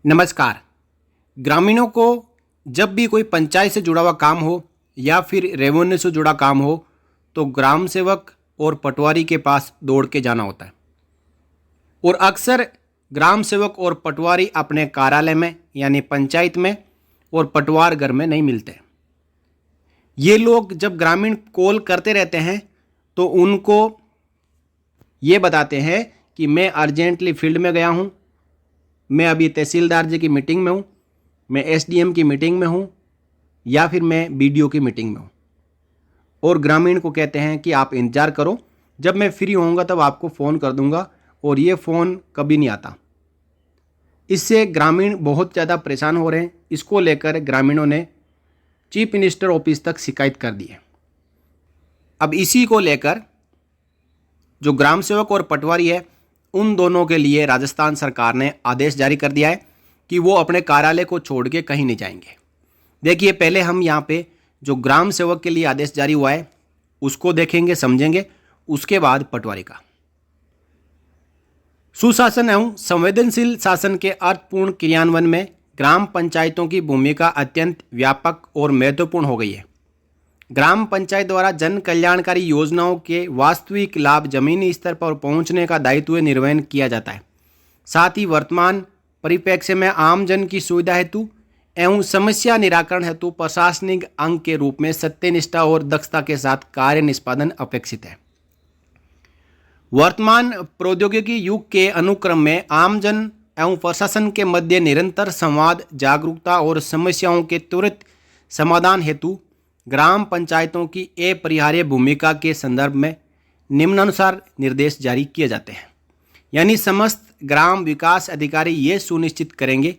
नमस्कार। ग्रामीणों को जब भी कोई पंचायत से जुड़ा हुआ काम हो या फिर रेवेन्यू से जुड़ा काम हो तो ग्राम सेवक और पटवारी के पास दौड़ के जाना होता है। और अक्सर ग्राम सेवक और पटवारी अपने कार्यालय में यानी पंचायत में और पटवार घर में नहीं मिलते। ये लोग जब ग्रामीण कॉल करते रहते हैं तो उनको ये बताते हैं कि मैं अर्जेंटली फील्ड में गया हूँ, मैं अभी तहसीलदार जी की मीटिंग में हूँ, मैं एसडीएम की मीटिंग में हूँ या फिर मैं बीडीओ की मीटिंग में हूँ। और ग्रामीण को कहते हैं कि आप इंतज़ार करो, जब मैं फ्री होऊंगा तब आपको फ़ोन कर दूंगा, और ये फ़ोन कभी नहीं आता। इससे ग्रामीण बहुत ज़्यादा परेशान हो रहे हैं। इसको लेकर ग्रामीणों ने चीफ मिनिस्टर ऑफिस तक शिकायत कर दी है। अब इसी को लेकर जो ग्राम सेवक और पटवारी है उन दोनों के लिए राजस्थान सरकार ने आदेश जारी कर दिया है कि वो अपने कार्यालय को छोड़ के कहीं नहीं जाएंगे। देखिए, पहले हम यहाँ पे जो ग्राम सेवक के लिए आदेश जारी हुआ है उसको देखेंगे, समझेंगे, उसके बाद पटवारी का। सुशासन एवं संवेदनशील शासन के अर्थपूर्ण क्रियान्वयन में ग्राम पंचायतों की भूमिका अत्यंत व्यापक और महत्वपूर्ण हो गई है। ग्राम पंचायत द्वारा जन कल्याणकारी योजनाओं के वास्तविक लाभ जमीनी स्तर पर पहुंचने का दायित्व निर्वहन किया जाता है। साथ ही वर्तमान परिप्रेक्ष्य में आम जन की सुविधा हेतु एवं समस्या निराकरण हेतु प्रशासनिक अंग के रूप में सत्यनिष्ठा और दक्षता के साथ कार्य निष्पादन अपेक्षित है। वर्तमान प्रौद्योगिकी युग के अनुक्रम में आम जन एवं प्रशासन के मध्य निरंतर संवाद, जागरूकता और समस्याओं के त्वरित समाधान हेतु ग्राम पंचायतों की अपरिहार्य भूमिका के संदर्भ में निम्नानुसार निर्देश जारी किए जाते हैं। यानी समस्त ग्राम विकास अधिकारी ये सुनिश्चित करेंगे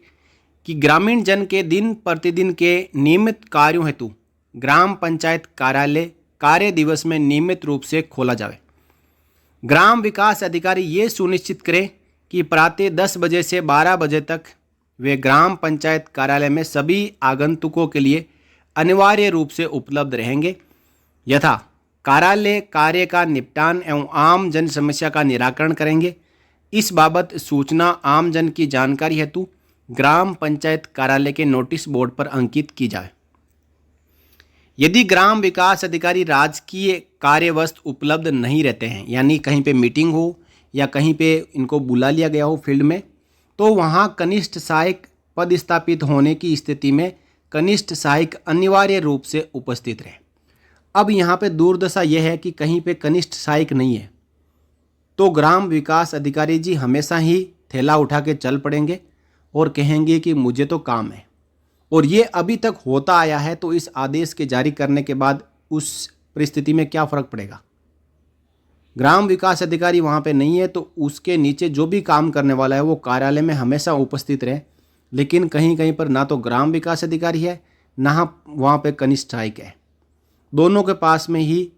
कि ग्रामीण जन के दिन प्रतिदिन के नियमित कार्यों हेतु ग्राम पंचायत कार्यालय कार्य दिवस में नियमित रूप से खोला जाए। ग्राम विकास अधिकारी ये सुनिश्चित करें कि प्रातः 10 बजे से 12 बजे तक वे ग्राम पंचायत कार्यालय में सभी आगंतुकों के लिए अनिवार्य रूप से उपलब्ध रहेंगे, यथा कार्यालय कार्य का निपटान एवं आम जन समस्या का निराकरण करेंगे। इस बाबत सूचना आम जन की जानकारी हेतु ग्राम पंचायत कार्यालय के नोटिस बोर्ड पर अंकित की जाए। यदि ग्राम विकास अधिकारी राजकीय कार्यवश उपलब्ध नहीं रहते हैं, यानी कहीं पे मीटिंग हो या कहीं पे इनको बुला लिया गया हो फील्ड में, तो वहाँ कनिष्ठ सहायक पद स्थापित होने की स्थिति में कनिष्ठ सहायक अनिवार्य रूप से उपस्थित रहे। अब यहाँ पे दुर्दशा यह है कि कहीं पे कनिष्ठ सहायक नहीं है तो ग्राम विकास अधिकारी जी हमेशा ही थैला उठा के चल पड़ेंगे और कहेंगे कि मुझे तो काम है। और ये अभी तक होता आया है, तो इस आदेश के जारी करने के बाद उस परिस्थिति में क्या फ़र्क पड़ेगा। ग्राम विकास अधिकारी वहाँ पे नहीं है तो उसके नीचे जो भी काम करने वाला है वो कार्यालय में हमेशा उपस्थित रहे। लेकिन कहीं कहीं पर ना तो ग्राम विकास अधिकारी है, ना वहाँ पे कनिष्ठ सहायक है। दोनों के पास में ही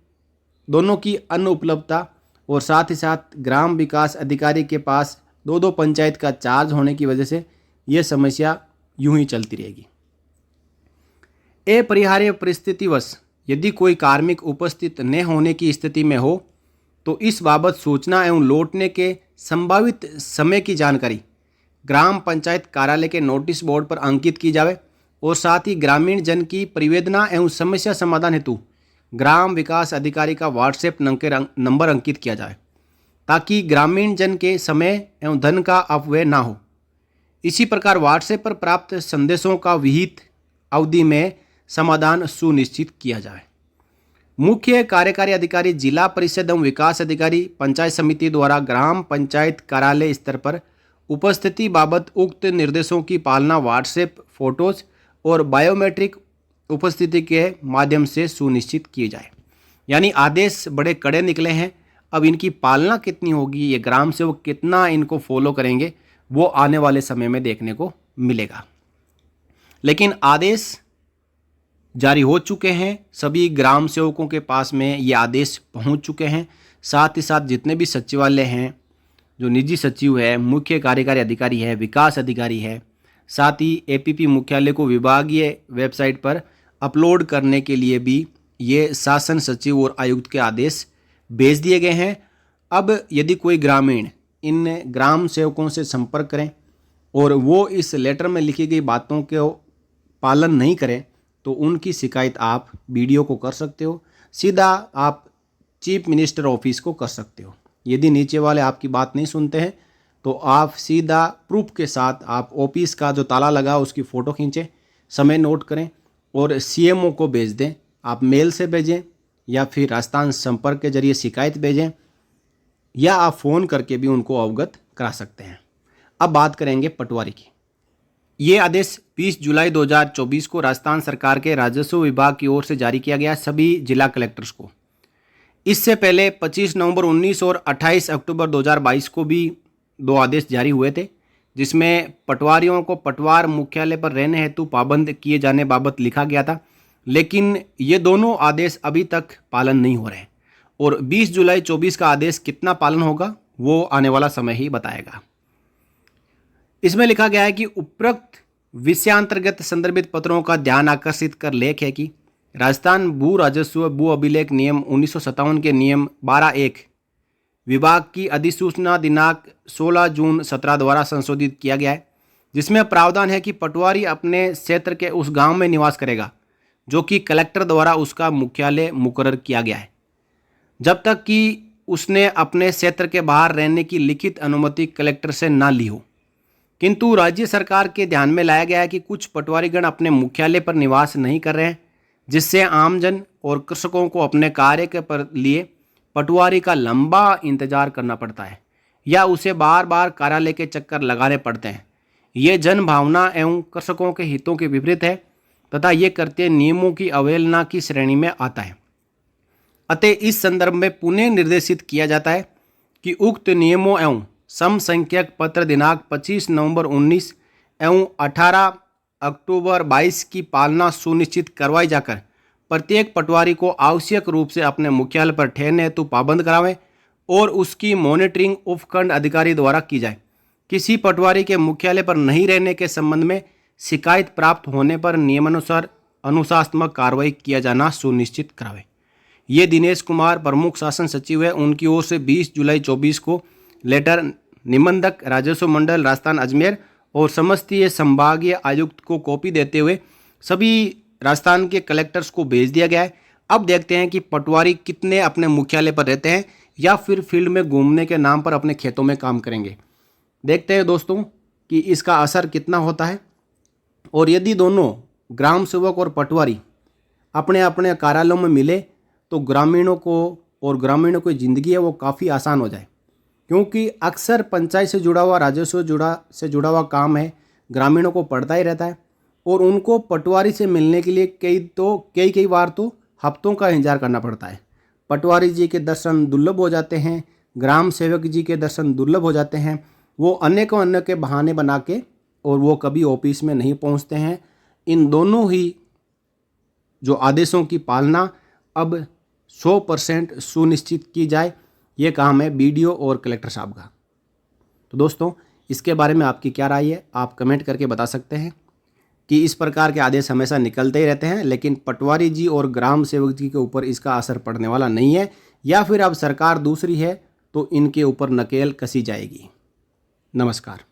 दोनों की अनुपलब्धता और साथ ही साथ ग्राम विकास अधिकारी के पास दो पंचायत का चार्ज होने की वजह से ये समस्या यूं ही चलती रहेगी। अपरिहार्य परिस्थितिवश यदि कोई कार्मिक उपस्थित न होने की स्थिति में हो तो इस बाबत सूचना एवं लौटने के संभावित समय की जानकारी ग्राम पंचायत कार्यालय के नोटिस बोर्ड पर अंकित की जाए और साथ ही ग्रामीण जन की परिवेदना एवं समस्या समाधान हेतु ग्राम विकास अधिकारी का व्हाट्सएप नंबर अंकित किया जाए, ताकि ग्रामीण जन के समय एवं धन का अपव्यय ना हो। इसी प्रकार व्हाट्सएप पर प्राप्त संदेशों का विहित अवधि में समाधान सुनिश्चित किया जाए। मुख्य कार्यकारी अधिकारी, जिला परिषद एवं विकास अधिकारी, पंचायत समिति द्वारा ग्राम पंचायत कार्यालय स्तर पर उपस्थिति बाबत उक्त निर्देशों की पालना व्हाट्सएप फोटोज और बायोमेट्रिक उपस्थिति के माध्यम से सुनिश्चित की जाए। यानी आदेश बड़े कड़े निकले हैं। अब इनकी पालना कितनी होगी, ये ग्राम सेवक कितना इनको फॉलो करेंगे, वो आने वाले समय में देखने को मिलेगा। लेकिन आदेश जारी हो चुके हैं, सभी ग्राम सेवकों के पास में ये आदेश पहुंच चुके हैं। साथ ही साथ जितने भी सचिवालय हैं, जो निजी सचिव है, मुख्य कार्यकारी अधिकारी है, विकास अधिकारी है, साथ ही एपीपी मुख्यालय को विभागीय वेबसाइट पर अपलोड करने के लिए भी ये शासन सचिव और आयुक्त के आदेश भेज दिए गए हैं। अब यदि कोई ग्रामीण इन ग्राम सेवकों से संपर्क करें और वो इस लेटर में लिखी गई बातों के पालन नहीं करें तो उनकी शिकायत आप बीडीओ को कर सकते हो, सीधा आप चीफ मिनिस्टर ऑफिस को कर सकते हो। यदि नीचे वाले आपकी बात नहीं सुनते हैं तो आप सीधा प्रूफ के साथ आप ऑफिस का जो ताला लगा उसकी फ़ोटो खींचें, समय नोट करें और सीएमओ को भेज दें। आप मेल से भेजें या फिर राजस्थान संपर्क के जरिए शिकायत भेजें या आप फ़ोन करके भी उनको अवगत करा सकते हैं। अब बात करेंगे पटवारी की। ये आदेश 20 जुलाई 2024 को राजस्थान सरकार के राजस्व विभाग की ओर से जारी किया गया सभी जिला कलेक्टर्स को। इससे पहले 25 नवंबर 19 और 28 अक्टूबर 2022 को भी 2 आदेश जारी हुए थे, जिसमें पटवारियों को पटवार मुख्यालय पर रहने हेतु पाबंद किए जाने बाबत लिखा गया था, लेकिन ये दोनों आदेश अभी तक पालन नहीं हो रहे और 20 जुलाई 24 का आदेश कितना पालन होगा वो आने वाला समय ही बताएगा। इसमें लिखा गया है कि उपरोक्त विषयांतर्गत संदर्भित पत्रों का ध्यान आकर्षित कर लेख है कि राजस्थान भू राजस्व भू अभिलेख नियम 1957 के नियम 12(1) विभाग की अधिसूचना दिनांक 16 जून 17 द्वारा संशोधित किया गया है, जिसमें प्रावधान है कि पटवारी अपने क्षेत्र के उस गांव में निवास करेगा जो कि कलेक्टर द्वारा उसका मुख्यालय मुकर्रर किया गया है, जब तक कि उसने अपने क्षेत्र के बाहर रहने की लिखित अनुमति कलेक्टर से ना ली हो। किंतु राज्य सरकार के ध्यान में लाया गया है कि कुछ पटवारीगण अपने मुख्यालय पर निवास नहीं कर रहे हैं, जिससे आमजन और कृषकों को अपने कार्य के पर लिए पटवारी का लंबा इंतजार करना पड़ता है या उसे बार बार कार्यालय के चक्कर लगाने पड़ते हैं। ये जन भावना एवं कृषकों के हितों के विपरीत है तथा ये कृत्य नियमों की अवहेलना की श्रेणी में आता है। अतः इस संदर्भ में पुनः निर्देशित किया जाता है कि उक्त नियमों एवं सम संख्यक पत्र दिनांक 25 नवंबर 19 एवं 18 अक्टूबर 22 की पालना सुनिश्चित करवाई जाकर प्रत्येक पटवारी को आवश्यक रूप से अपने मुख्यालय पर ठहरने हेतु पाबंद करावें और उसकी मॉनिटरिंग उपखंड अधिकारी द्वारा की जाए। किसी पटवारी के मुख्यालय पर नहीं रहने के संबंध में शिकायत प्राप्त होने पर नियमानुसार अनुशासनात्मक कार्रवाई किया जाना सुनिश्चित करावे। ये दिनेश कुमार प्रमुख शासन सचिव है, उनकी ओर से 20 जुलाई 24 को लेटर निबंधक राजस्व मंडल राजस्थान अजमेर और समस्तीय संभागीय आयुक्त को कॉपी देते हुए सभी राजस्थान के कलेक्टर्स को भेज दिया गया है। अब देखते हैं कि पटवारी कितने अपने मुख्यालय पर रहते हैं या फिर फील्ड में घूमने के नाम पर अपने खेतों में काम करेंगे। देखते हैं दोस्तों कि इसका असर कितना होता है। और यदि दोनों ग्राम सेवक और पटवारी अपने अपने कार्यालयों में मिले तो ग्रामीणों की ज़िंदगी है वो काफ़ी आसान हो जाए, क्योंकि अक्सर पंचायत से जुड़ा हुआ राजस्व से जुड़ा हुआ काम है, ग्रामीणों को पड़ता ही रहता है और उनको पटवारी से मिलने के लिए कई बार तो हफ्तों का इंतजार करना पड़ता है। पटवारी जी के दर्शन दुर्लभ हो जाते हैं, ग्राम सेवक जी के दर्शन दुर्लभ हो जाते हैं। वो अन्य के बहाने बना के और वो कभी ऑफिस में नहीं पहुंचते हैं। इन दोनों ही जो आदेशों की पालना अब 100% सुनिश्चित की जाए, ये काम है बीडीओ और कलेक्टर साहब का। तो दोस्तों इसके बारे में आपकी क्या राय है, आप कमेंट करके बता सकते हैं कि इस प्रकार के आदेश हमेशा निकलते ही रहते हैं, लेकिन पटवारी जी और ग्राम सेवक जी के ऊपर इसका असर पड़ने वाला नहीं है, या फिर अब सरकार दूसरी है तो इनके ऊपर नकेल कसी जाएगी। नमस्कार।